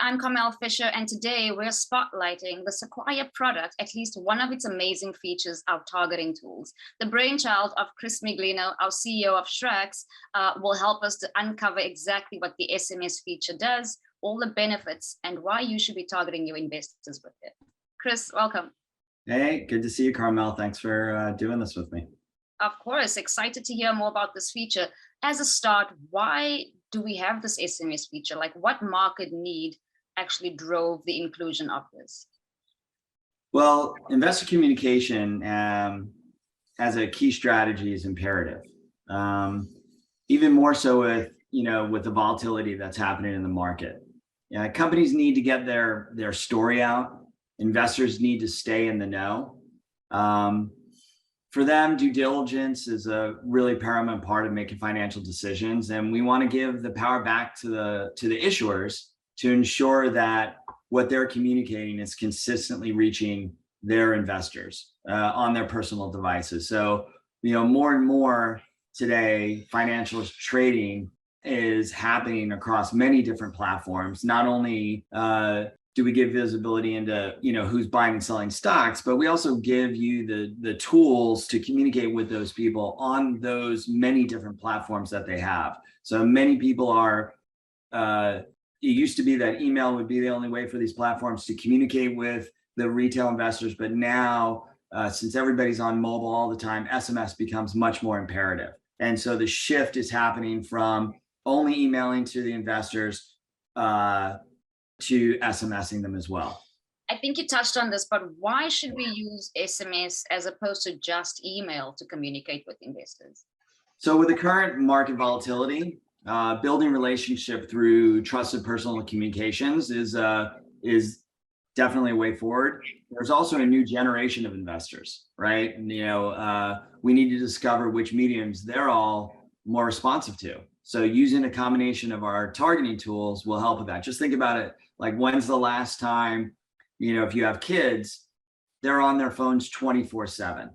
I'm Carmel Fisher, and today we're spotlighting the Sequire product, at least one of its amazing features, our targeting tools. The brainchild of Chris Miglino, our CEO of SRAX, will help us to uncover exactly what the SMS feature does, all the benefits, and why you should be targeting your investors with it. Chris, welcome. Hey, good to see you, Carmel. Thanks for doing this with me. Of course, excited to hear more about this feature. As a start, why do we have this SMS feature? Like, what market need actually drove the inclusion of this? Well, investor communication as a key strategy is imperative. Even more so with the volatility that's happening in the market. Companies need to get their story out. Investors need to stay in the know. For them, due diligence is a really paramount part of making financial decisions, and we want to give the power back to the issuers to ensure that what they're communicating is consistently reaching their investors on their personal devices. So, more and more today, financial trading is happening across many different platforms. Not only do we give visibility into who's buying and selling stocks, but we also give you the tools to communicate with those people on those many different platforms that they have. So many people are it used to be that email would be the only way for these platforms to communicate with the retail investors, but now since everybody's on mobile all the time, SMS becomes much more imperative. And so the shift is happening from only emailing to the investors to SMSing them as well. I think you touched on this, but why should we use SMS as opposed to just email to communicate with investors? So with the current market volatility, building relationship through trusted personal communications is definitely a way forward. There's also a new generation of investors, right? We need to discover which mediums they're all more responsive to. So using a combination of our targeting tools will help with that. Just think about it. Like, when's the last time, if you have kids, they're on their phones 24/7.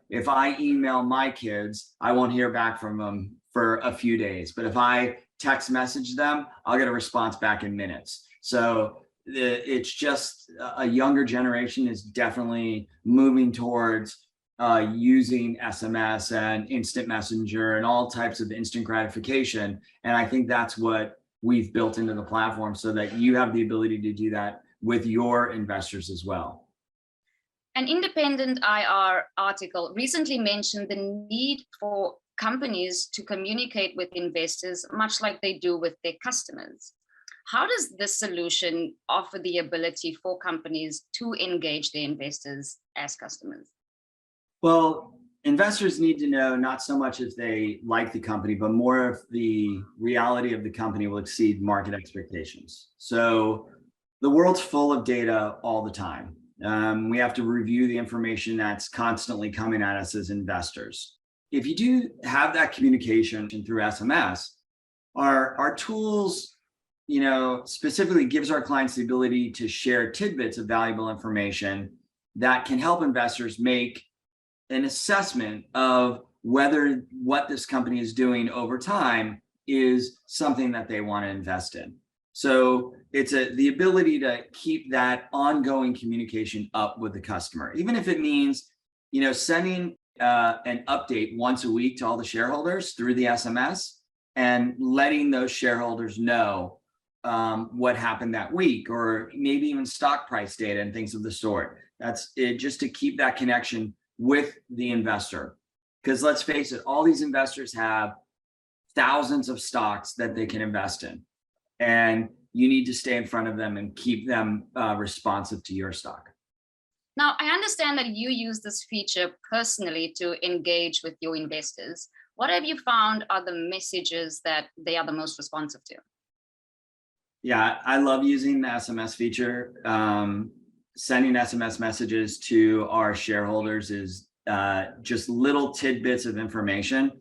If I email my kids, I won't hear back from them for a few days. But if I text message them, I'll get a response back in minutes. So it's just a younger generation is definitely moving towards using SMS and instant messenger and all types of instant gratification. And I think that's what we've built into the platform so that you have the ability to do that with your investors as well. An independent IR article recently mentioned the need for companies to communicate with investors much like they do with their customers. How does this solution offer the ability for companies to engage their investors as customers? Well, investors need to know not so much if they like the company, but more if the reality of the company will exceed market expectations. So the world's full of data all the time. We have to review the information that's constantly coming at us as investors. If you do have that communication through SMS, our tools, specifically gives our clients the ability to share tidbits of valuable information that can help investors make an assessment of whether what this company is doing over time is something that they want to invest in. So it's the ability to keep that ongoing communication up with the customer, even if it means, sending an update once a week to all the shareholders through the SMS and letting those shareholders know what happened that week, or maybe even stock price data and things of the sort. That's it, just to keep that connection with the investor. Because let's face it, all these investors have thousands of stocks that they can invest in. And you need to stay in front of them and keep them responsive to your stock. Now, I understand that you use this feature personally to engage with your investors. What have you found are the messages that they are the most responsive to? Yeah, I love using the SMS feature. Sending SMS messages to our shareholders is just little tidbits of information.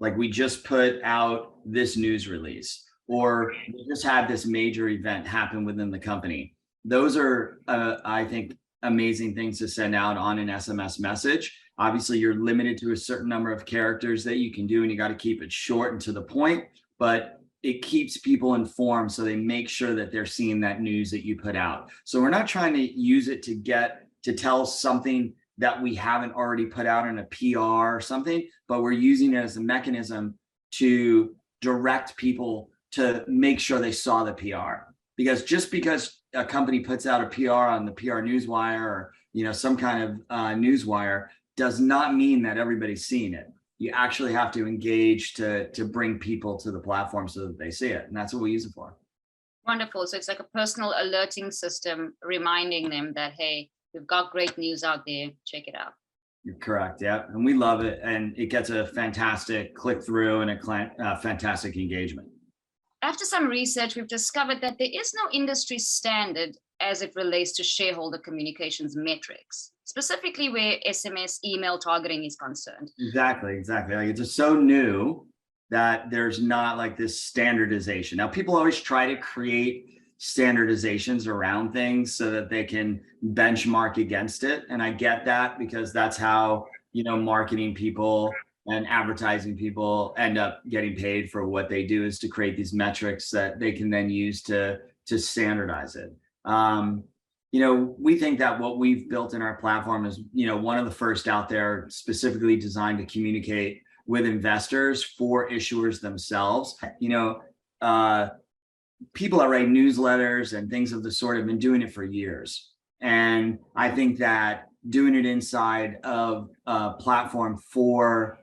Like, we just put out this news release, or we just had this major event happen within the company. Those are, I think, amazing things to send out on an SMS message. Obviously, you're limited to a certain number of characters that you can do, and you got to keep it short and to the point. But it keeps people informed, so they make sure that they're seeing that news that you put out. So we're not trying to use it to tell something that we haven't already put out in a PR or something, but we're using it as a mechanism to direct people to make sure they saw the PR. Because just because a company puts out a PR on the PR newswire or some kind of newswire does not mean that everybody's seeing it. You actually have to engage to bring people to the platform so that they see it. And that's what we use it for. Wonderful. So it's like a personal alerting system reminding them that, hey, we've got great news out there. Check it out. You're correct. Yeah. And we love it. And it gets a fantastic click through and a fantastic engagement. After some research, we've discovered that there is no industry standard as it relates to shareholder communications metrics, specifically where SMS email targeting is concerned. Exactly. Like it's just so new that there's not like this standardization. Now, people always try to create standardizations around things so that they can benchmark against it. And I get that, because that's how, marketing people and advertising people end up getting paid for what they do, is to create these metrics that they can then use to standardize it. We think that what we've built in our platform is, one of the first out there specifically designed to communicate with investors for issuers themselves. People that write newsletters and things of the sort have been doing it for years. And I think that doing it inside of a platform for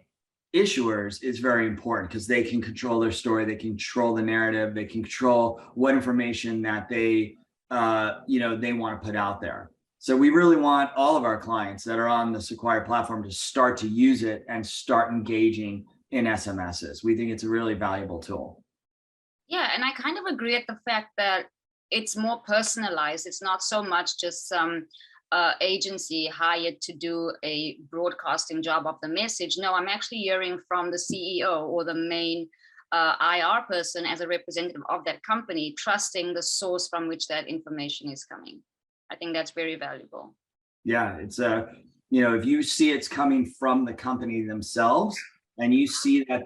issuers is very important, because they can control their story, they can control the narrative, they can control what information that they want to put out there. So we really want all of our clients that are on the Sequire platform to start to use it and start engaging in SMSs. We think it's a really valuable tool. Yeah, and I kind of agree at the fact that it's more personalized. It's not so much just some agency hired to do a broadcasting job of the message. No, I'm actually hearing from the CEO or the main IR person as a representative of that company, trusting the source from which that information is coming. I think that's very valuable. Yeah, it's if you see it's coming from the company themselves, and you see that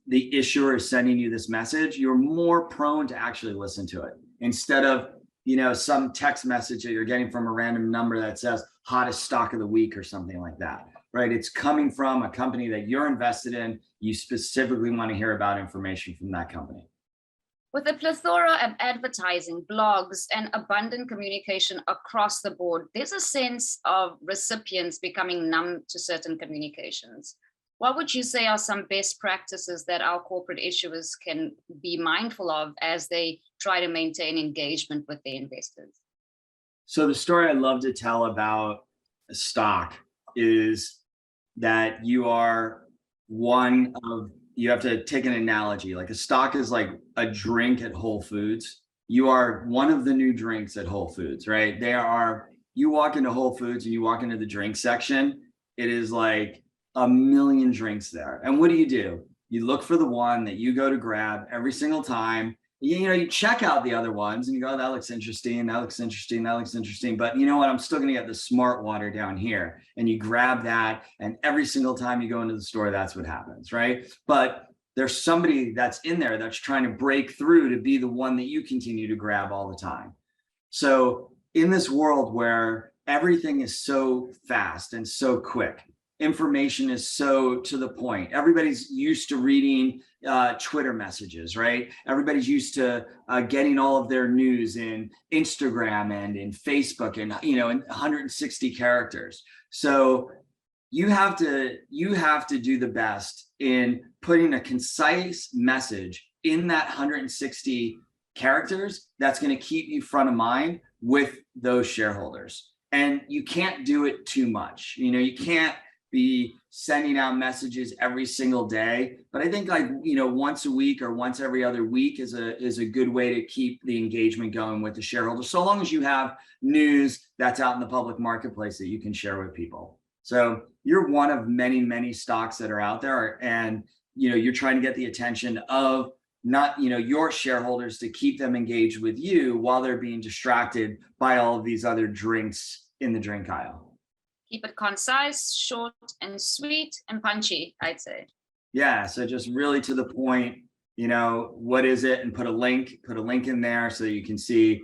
the issuer is sending you this message, you're more prone to actually listen to it, instead of some text message that you're getting from a random number that says hottest stock of the week or something like that, right? It's coming from a company that you're invested in. You specifically want to hear about information from that company. With a plethora of advertising, blogs, and abundant communication across the board, there's a sense of recipients becoming numb to certain communications. What would you say are some best practices that our corporate issuers can be mindful of as they try to maintain engagement with their investors? So the story I love to tell about a stock is that you have to take an analogy. Like a stock is like a drink at Whole Foods. You are one of the new drinks at Whole Foods, right? You walk into Whole Foods and you walk into the drink section, it is like a million drinks there. And what do? You look for the one that you go to grab every single time. You check out the other ones and you go, oh, that looks interesting. That looks interesting. That looks interesting. But you know what? I'm still going to get the smart water down here. And you grab that. And every single time you go into the store, that's what happens, right? But there's somebody that's in there that's trying to break through to be the one that you continue to grab all the time. So in this world where everything is so fast and so quick, information is so to the point. Everybody's used to reading Twitter messages, right? Everybody's used to getting all of their news in Instagram and in Facebook and in 160 characters. So you have to do the best in putting a concise message in that 160 characters that's going to keep you front of mind with those shareholders. And you can't do it too much. You can't be sending out messages every single day, but I think once a week or once every other week is a good way to keep the engagement going with the shareholders, so long as you have news that's out in the public marketplace that you can share with people. So you're one of many stocks that are out there, and you're trying to get the attention of not your shareholders to keep them engaged with you while they're being distracted by all of these other drinks in the drink aisle. Keep it concise, short, and sweet, and punchy, I'd say. Yeah, so just really to the point. what is it, and put a link in there so that you can see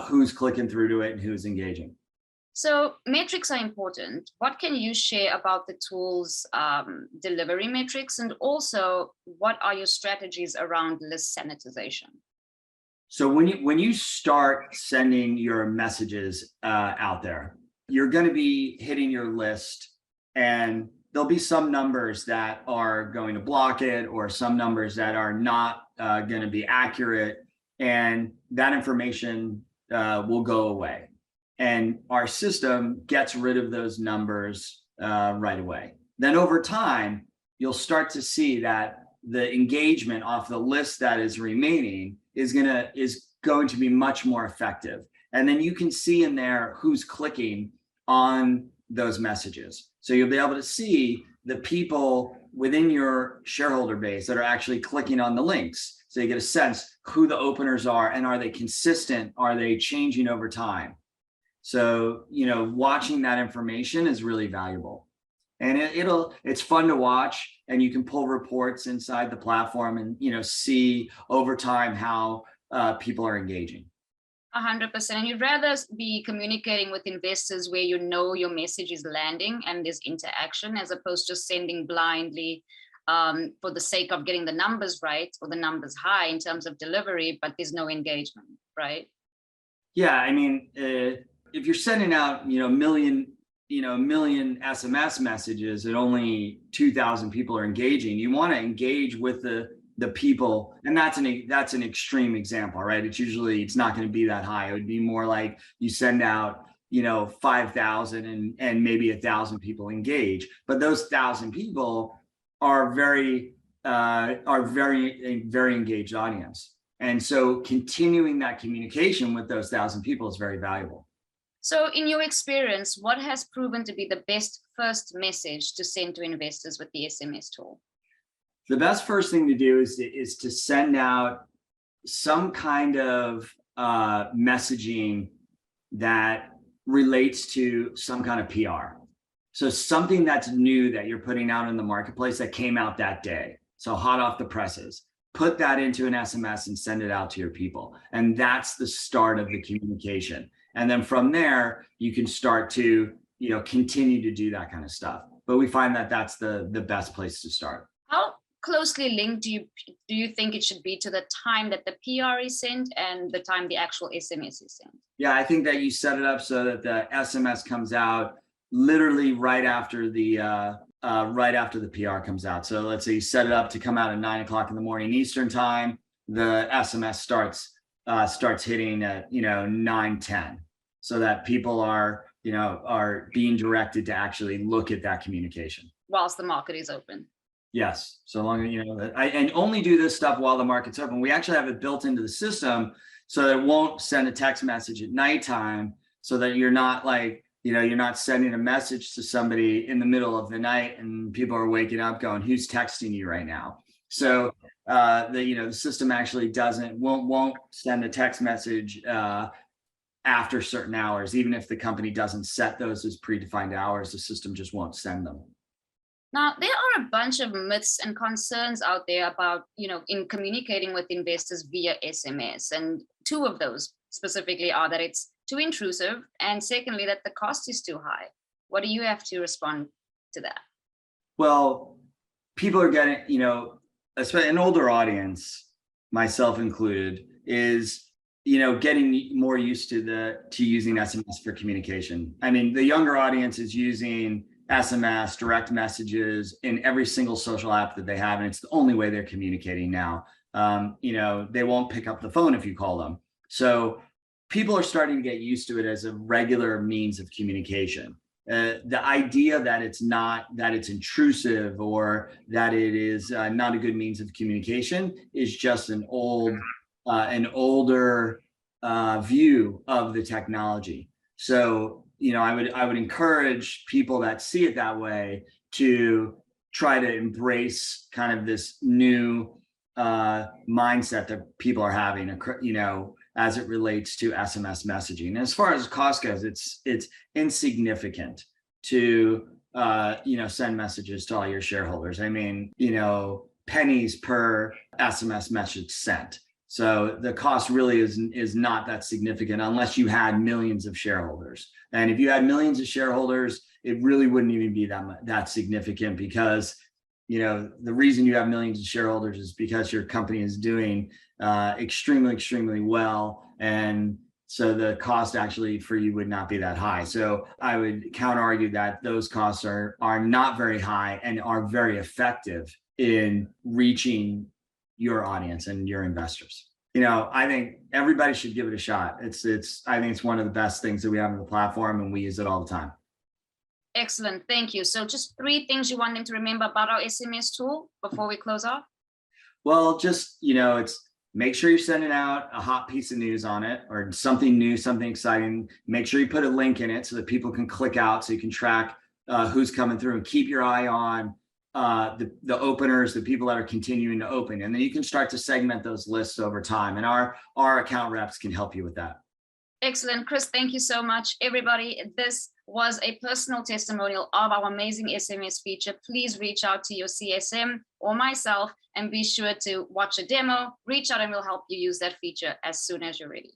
who's clicking through to it and who's engaging. So metrics are important. What can you share about the tool's delivery metrics, and also what are your strategies around list sanitization? So when you start sending your messages out there, you're going to be hitting your list, and there'll be some numbers that are going to block it, or some numbers that are not going to be accurate, and that information will go away. And our system gets rid of those numbers right away. Then over time, you'll start to see that the engagement off the list that is remaining is going to be much more effective. And then you can see in there who's clicking on those messages. So you'll be able to see the people within your shareholder base that are actually clicking on the links. So you get a sense who the openers are, and are they consistent? Are they changing over time? So, watching that information is really valuable, and it's fun to watch, and you can pull reports inside the platform and, see over time how people are engaging. 100%. And you'd rather be communicating with investors where your message is landing and there's interaction, as opposed to sending blindly for the sake of getting the numbers right or the numbers high in terms of delivery, but there's no engagement, right? Yeah, I mean, if you're sending out, a million SMS messages and only 2,000 people are engaging, you want to engage with the people, and that's an extreme example, right? It's not going to be that high. It would be more like you send out 5,000 and maybe 1,000 people engage, but those 1,000 people are very engaged audience, and so continuing that communication with those 1,000 people is very valuable. So in your experience, what has proven to be the best first message to send to investors with the SMS tool? The best first thing to do is to send out some kind of messaging that relates to some kind of PR. So something that's new that you're putting out in the marketplace that came out that day. So hot off the presses, put that into an SMS and send it out to your people. And that's the start of the communication. And then from there, you can start to, continue to do that kind of stuff. But we find that that's the best place to start. How closely linked do you think it should be to the time that the PR is sent and the time the actual SMS is sent? Yeah, I think that you set it up so that the SMS comes out literally right after the PR comes out. So let's say you set it up to come out at 9 o'clock in the morning Eastern time. The SMS starts hitting at 9:10, so that people are being directed to actually look at that communication whilst the market is open. Yes, so long as and only do this stuff while the market's open. We actually have it built into the system so that it won't send a text message at nighttime, so that you're not you're not sending a message to somebody in the middle of the night and people are waking up going, who's texting you right now? So the system actually won't send a text message after certain hours. Even if the company doesn't set those as predefined hours, the system just won't send them. Now, there are a bunch of myths and concerns out there about, in communicating with investors via SMS. And two of those specifically are that it's too intrusive, and secondly, that the cost is too high. What do you have to respond to that? Well, people are getting, especially an older audience, myself included, is getting more used to using SMS for communication. I mean, the younger audience is using SMS, direct messages in every single social app that they have, and it's the only way they're communicating now. They won't pick up the phone if you call them. So people are starting to get used to it as a regular means of communication. The idea that it's intrusive or that it is not a good means of communication is just an older view of the technology. So, I would encourage people that see it that way to try to embrace kind of this new mindset that people are having, as it relates to SMS messaging. And as far as cost goes, it's insignificant to send messages to all your shareholders. I mean, pennies per SMS message sent. So the cost really is not that significant unless you had millions of shareholders. And if you had millions of shareholders, it really wouldn't even be that significant, because the reason you have millions of shareholders is because your company is doing extremely well, and so the cost actually for you would not be that high. So I would counter argue that those costs are not very high and are very effective in reaching your audience and your investors. I think everybody should give it a shot. I think it's one of the best things that we have on the platform, and we use it all the time. Excellent, thank you. So just 3 things you want them to remember about our SMS tool before we close off? Well, just, it's make sure you're sending out a hot piece of news on it, or something new, something exciting. Make sure you put a link in it so that people can click out, so you can track who's coming through, and keep your eye on the openers, the people that are continuing to open. And then you can start to segment those lists over time. And our account reps can help you with that. Excellent, Chris, thank you so much. Everybody, this was a personal testimonial of our amazing SMS feature. Please reach out to your CSM or myself, and be sure to watch a demo, reach out, and we'll help you use that feature as soon as you're ready.